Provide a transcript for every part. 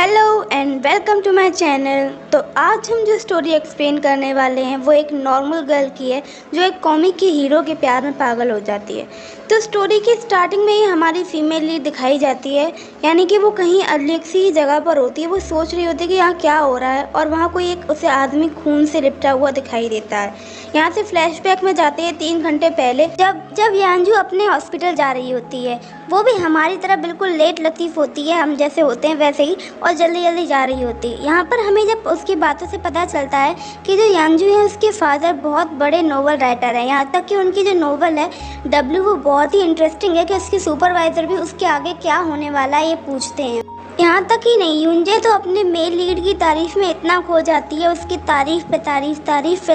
Hello and welcome to my channel. तो आज हम जो स्टोरी एक्सप्लेन करने वाले हैं वो एक नॉर्मल गर्ल की है जो एक कॉमिक के हीरो के प्यार में पागल हो जाती है। तो स्टोरी की स्टार्टिंग में ही हमारी फीमेल लीड दिखाई जाती है, यानी कि वो कहीं अलग सी जगह पर होती है। वो सोच रही होती है कि यहाँ क्या हो रहा है और वहाँ कोई एक उसे आदमी खून से लिपटा हुआ दिखाई देता है। यहाँ से फ्लैशबैक में जाते हैं 3 घंटे पहले, जब यांजू अपने हॉस्पिटल जा रही होती है। वो भी हमारी तरह बिल्कुल लेट लतीफ़ होती है, हम जैसे होते हैं वैसे ही, और जल्दी जल्दी जा रही होती है। यहाँ पर हमें जब उसकी बातों से पता चलता है कि जो यांजू है उसके फादर बहुत बड़े नोवेल राइटर हैं। यहाँ तक कि उनकी जो नोवेल है डब्ल्यू वो बहुत ही इंटरेस्टिंग है कि उसके सुपरवाइज़र भी उसके आगे क्या होने वाला है ये पूछते हैं। यहाँ तक ही नहीं, यूंजे तो अपने मेल लीड की तारीफ़ में इतना खो जाती है, उसकी तारीफ़ पे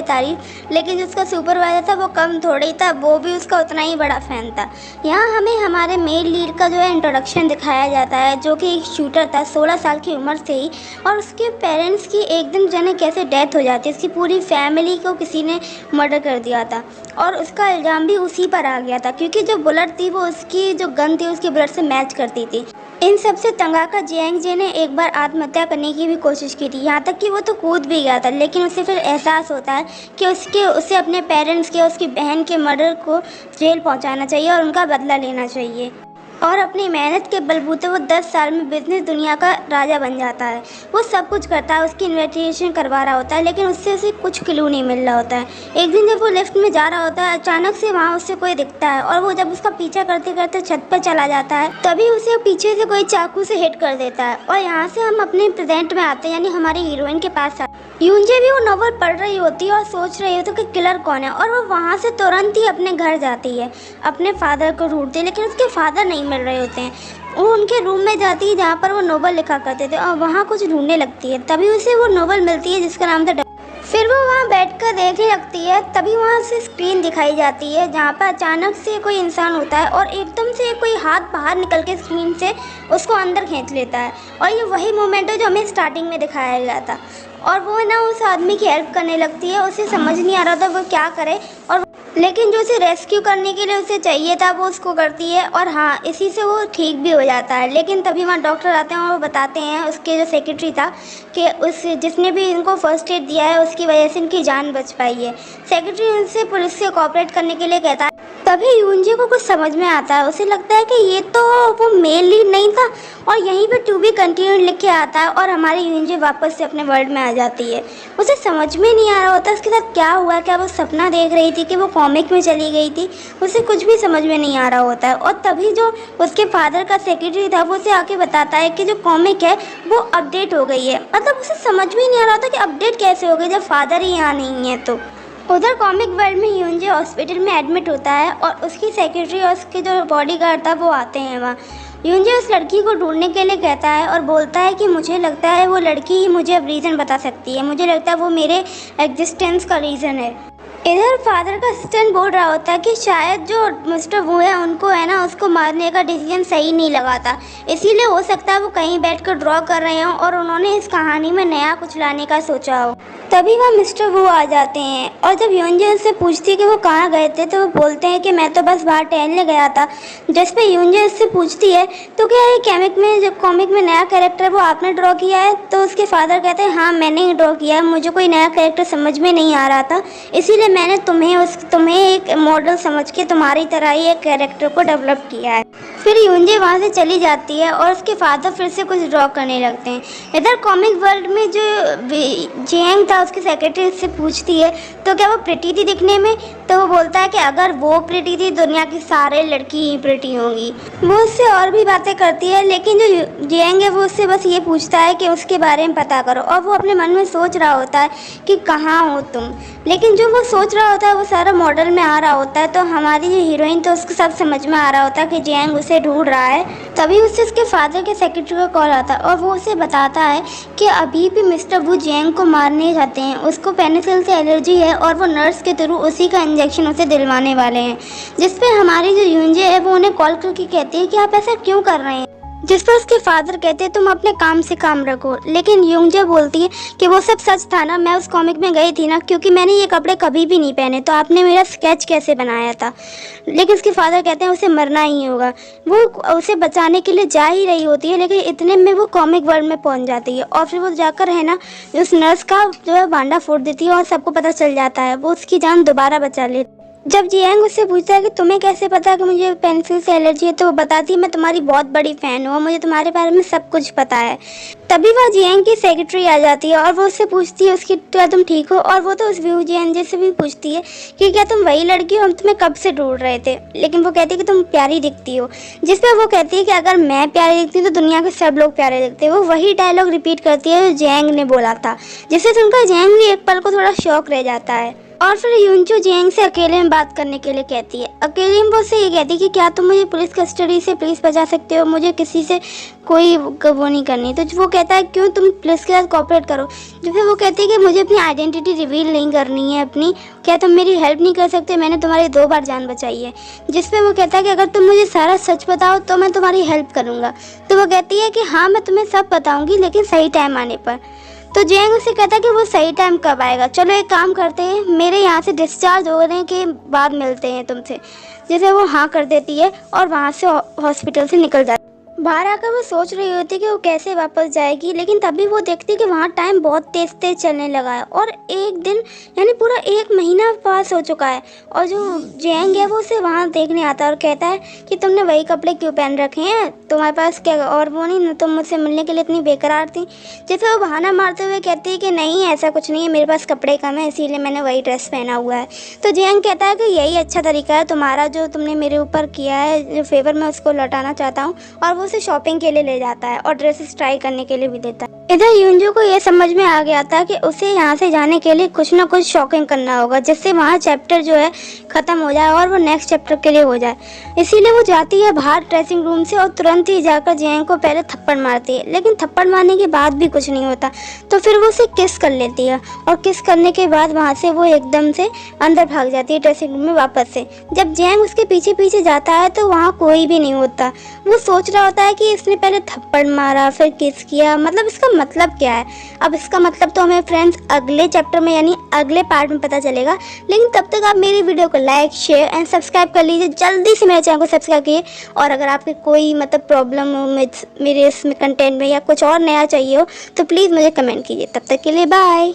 तारीफ़, लेकिन जो उसका सुपरवाइज़र था वो कम थोड़ी था, वो भी उसका उतना ही बड़ा फ़ैन था। यहाँ हमें हमारे मेल लीड का जो है इंट्रोडक्शन दिखाया जाता है, जो कि एक शूटर था 16 साल की उम्र से ही, और उसके पेरेंट्स की एक दिन जाने कैसे डेथ हो जाती है। उसकी पूरी फैमिली को किसी ने मर्डर कर दिया था और उसका इल्ज़ाम भी उसी पर आ गया था, क्योंकि जो बुलेट थी वो उसकी जो गन थी उसकी बुलेट से मैच करती थी। इन सब से तंग आकर जियांग जे ने एक बार आत्महत्या करने की भी कोशिश की थी, यहाँ तक कि वो तो कूद भी गया था, लेकिन उसे फिर एहसास होता है कि उसे अपने पेरेंट्स के, उसकी बहन के मर्डर को जेल पहुंचाना चाहिए और उनका बदला लेना चाहिए। और अपनी मेहनत के बलबूते वो 10 साल में बिजनेस दुनिया का राजा बन जाता है। वो सब कुछ करता है, उसकी इन्वेस्टिगेशन करवा रहा होता है, लेकिन उससे उसे कुछ क्लू नहीं मिल रहा होता है। एक दिन जब वो लिफ्ट में जा रहा होता है, अचानक से वहाँ उससे कोई दिखता है, और वो जब उसका पीछा करते करते छत पर चला जाता है, तभी उसे पीछे से कोई चाकू से हिट कर देता है। और यहाँ से हम अपने प्रेजेंट में आते हैं, यानी हमारी हीरोइन के पास आते हैं। यूंजे भी वो नॉवल पढ़ रही होती है और सोच रही होती है कि किलर कौन है, और वो वहाँ से तुरंत ही अपने घर जाती है, अपने फादर को ढूंढती है, लेकिन उसके फादर नहीं मिल रहे होते हैं। वो उनके रूम में जाती है जहाँ पर वो नोवेल लिखा करते थे, और वहाँ कुछ ढूंढने लगती है। तभी उसे वो नोवेल मिलती है जिसका नाम था। फिर वो वहाँ बैठकर देखने लगती है, तभी वहाँ से स्क्रीन दिखाई जाती है जहाँ पर अचानक से कोई इंसान होता है और एकदम से कोई हाथ बाहर निकल के स्क्रीन से उसको अंदर खींच लेता है। और ये वही मोमेंट है जो हमें स्टार्टिंग में दिखाया गया था। और वो ना उस आदमी की हेल्प करने लगती है। उसे समझ नहीं आ रहा था वो क्या करे, और लेकिन जो उसे रेस्क्यू करने के लिए उसे चाहिए था वो उसको करती है, और हाँ, इसी से वो ठीक भी हो जाता है। लेकिन तभी वहाँ डॉक्टर आते हैं और वो बताते हैं, उसके जो सेक्रेटरी था, कि जिसने भी इनको फर्स्ट एड दिया है उसकी वजह से इनकी जान बच पाई है। सेक्रेटरी उनसे पुलिस से कोऑपरेट करने के लिए कहता है। तभी यूंजे को कुछ समझ में आता है, उसे लगता है कि ये तो वो मेल लीड नहीं था, और यहीं पे टू बी कंटिन्यूड लिख के आता है, और हमारी यूंजे वापस से अपने वर्ल्ड में आ जाती है। उसे समझ में नहीं आ रहा होता उसके साथ क्या हुआ, क्या वो सपना देख रही थी कि वो कॉमिक में चली गई थी, उसे कुछ भी समझ में नहीं आ रहा होता है। और तभी जो उसके फादर का सेक्रेटरी था वो उसे आके बताता है कि जो कॉमिक है वो अपडेट हो गई है। मतलब उसे समझ में नहीं आ रहा था कि अपडेट कैसे हो गई जब फादर ही यहाँ नहीं है। तो उधर कॉमिक वर्ल्ड में यूंजे हॉस्पिटल में एडमिट होता है, और उसकी सेक्रेटरी और उसके जो बॉडीगार्ड था वो आते हैं वहाँ। यूंजे उस लड़की को ढूंढने के लिए कहता है और बोलता है कि मुझे लगता है वो लड़की ही मुझे अब रीज़न बता सकती है, मुझे लगता है वो मेरे एग्जिस्टेंस का रीज़न है। इधर फादर का असिस्टेंट बोल रहा होता है कि शायद जो मिस्टर वो है उनको है ना, उसको मारने का डिसीजन सही नहीं लगा था, इसीलिए हो सकता है वो कहीं बैठकर ड्रॉ कर रहे हों और उन्होंने इस कहानी में नया कुछ लाने का सोचा हो। तभी वह मिस्टर वो आ जाते हैं, और जब यूंजे उससे पूछती है कि वो कहाँ गए थे, तो वो बोलते हैं कि मैं तो बस बाहर टहलने गया था। जिस पे यूंजे उससे पूछती है तो क्या ये कॉमिक में नया कैरेक्टर वो आपने ड्रॉ किया है? तो उसके फादर कहते हैं हाँ मैंने ही ड्रॉ किया है, मुझे कोई नया कैरेक्टर समझ में नहीं आ रहा था, इसीलिए मैंने तुम्हें एक मॉडल समझ के तुम्हारी तरह ही एक कैरेक्टर को डेवलप किया है। फिर यूंजे वहाँ से चली जाती है और उसके फादर फिर से कुछ ड्रॉ करने लगते हैं। इधर कॉमिक वर्ल्ड में जो जियांग था उसकी सेक्रेटरी से पूछती है तो क्या वो प्रिटी थी दिखने में? तो वो बोलता है कि अगर वो प्रिटी थी दुनिया की सारे लड़की ही प्रिटी होंगी। वो उससे और भी बातें करती है, लेकिन जो जियांग है वो उससे बस ये पूछता है कि उसके बारे में पता करो, और वो अपने मन में सोच रहा होता है कि कहाँ हो तुम। लेकिन जो वो सोच रहा होता है वो सारा मॉडल में आ रहा होता है। तो हमारी जो हीरोइन तो उसको सब समझ में आ रहा होता है कि जियांग उसे ढूंढ रहा है। तभी उससे उसके फादर के सेक्रेटरी का कॉल आता है, और वो उसे बताता है कि अभी भी मिस्टर वू जियांग को मारने जाते हैं, उसको पेनिसिलिन से एलर्जी है, और वो नर्स के थ्रू उसी का इंजेक्शन उसे दिलवाने वाले हैं। जिस पे हमारी जो यूंजे है वो उन्हें कॉल करके कहती है कि आप ऐसा क्यों कर रहे हैं। जिस पर उसके फादर कहते हैं तुम अपने काम से काम रखो, लेकिन युंगजे बोलती है कि वो सब सच था ना, मैं उस कॉमिक में गई थी ना, क्योंकि मैंने ये कपड़े कभी भी नहीं पहने, तो आपने मेरा स्केच कैसे बनाया था। लेकिन उसके फादर कहते हैं उसे मरना ही होगा। वो उसे बचाने के लिए जा ही रही होती है, लेकिन इतने में वो कॉमिक वर्ल्ड में पहुंच जाती है और फिर वो जाकर है ना उस नर्स का जो है भांडा फोड़ देती है और सबको पता चल जाता है। वो उसकी जान दोबारा बचा लेती। जब जियांग उससे पूछता है कि तुम्हें कैसे पता कि मुझे पेंसिल से एलर्जी है, तो वो बताती है मैं तुम्हारी बहुत बड़ी फ़ैन हूँ और मुझे तुम्हारे बारे में सब कुछ पता है। तभी वह जियांग की सेक्रेटरी आ जाती है और वो उससे पूछती है उसकी क्या तुम ठीक हो, और वो तो उस व्यू जियांग से भी पूछती है कि क्या तुम वही लड़की हो, हम तुम्हें कब से ढूंढ रहे थे। लेकिन वो कहती है कि तुम प्यारी दिखती हो, जिस पर वो कहती है कि अगर मैं प्यारी दिखती हूँ तो दुनिया के सब लोग प्यारे दिखते हैं। वो वही डायलॉग रिपीट करती है जो जियांग ने बोला था, जिससे सुनकर जियांग भी एक पल को थोड़ा शौक रह जाता है। और फिर युनचो जियांग से अकेले में बात करने के लिए कहती है। अकेले में वो उससे ये कहती है कि क्या तुम मुझे पुलिस कस्टडी से प्लीज़ बचा सकते हो, मुझे किसी से कोई वो नहीं करनी। तो वो कहता है क्यों, तुम पुलिस के साथ कोऑपरेट करो। जो फिर वो कहती है कि मुझे अपनी आइडेंटिटी रिवील नहीं करनी है अपनी, क्या तुम मेरी हेल्प नहीं कर सकते, मैंने तुम्हारी 2 बार जान बचाई है। जिस पे वो कहता है कि अगर तुम मुझे सारा सच बताओ तो मैं तुम्हारी हेल्प करूँगा। तो वो कहती है कि हाँ मैं तुम्हें सब बताऊँगी, लेकिन सही टाइम आने पर। तो जियांग उससे कहता है कि वो सही टाइम कब आएगा, चलो एक काम करते हैं, मेरे यहाँ से डिस्चार्ज होने के बाद मिलते हैं तुमसे। जैसे वो हाँ कर देती है और वहाँ से हॉस्पिटल से निकल जाती है। बाहर आकर वो सोच रही होती है कि वो कैसे वापस जाएगी, लेकिन तभी वो देखती है कि वहाँ टाइम बहुत तेज तेज चलने लगा है और एक दिन यानी पूरा 1 महीना पास हो चुका है। और जो जियांग है वो उसे वहाँ देखने आता है और कहता है कि तुमने वही कपड़े क्यों पहन रखे हैं, तुम्हारे पास क्या और वो नहीं ना, तुम मुझसे मिलने के लिए इतनी बेकरार थी। जैसे वो बहाना मारते हुए कहती है कि नहीं ऐसा कुछ नहीं है, मेरे पास कपड़े कम है इसीलिए मैंने वही ड्रेस पहना हुआ है। तो जियांग कहता है कि यही अच्छा तरीका है तुम्हारा, जो तुमने मेरे ऊपर किया है जो फेवर मैं उसको लौटाना चाहता हूँ। और वो उसे शॉपिंग के लिए ले जाता है और ड्रेसेस ट्राई करने के लिए भी देता है। इधर युनजो को ये समझ में आ गया था कि उसे यहाँ से जाने के लिए कुछ ना कुछ शॉपिंग करना होगा, जिससे वहाँ चैप्टर जो है ख़त्म हो जाए और वो नेक्स्ट चैप्टर के लिए हो जाए। इसीलिए वो जाती है बाहर ड्रेसिंग रूम से और तुरंत ही जाकर जियांग को पहले थप्पड़ मारती है, लेकिन थप्पड़ मारने के बाद भी कुछ नहीं होता। तो फिर वो उसे किस कर लेती है और किस करने के बाद वहाँ से वो एकदम से अंदर भाग जाती है ड्रेसिंग रूम में वापस से। जब जियांग उसके पीछे पीछे जाता है तो वहाँ कोई भी नहीं होता। वो सोच रहा होता है कि इसने पहले थप्पड़ मारा फिर किस किया, मतलब इसका मतलब क्या है। अब इसका मतलब तो हमें फ्रेंड्स अगले चैप्टर में यानी अगले पार्ट में पता चलेगा। लेकिन तब तक आप मेरी वीडियो को लाइक शेयर एंड सब्सक्राइब कर लीजिए, जल्दी से मेरे चैनल को सब्सक्राइब कीजिए। और अगर आपके कोई मतलब प्रॉब्लम हो मेरे इसमें कंटेंट में या कुछ और नया चाहिए हो तो प्लीज़ मुझे कमेंट कीजिए। तब तक के लिए बाय।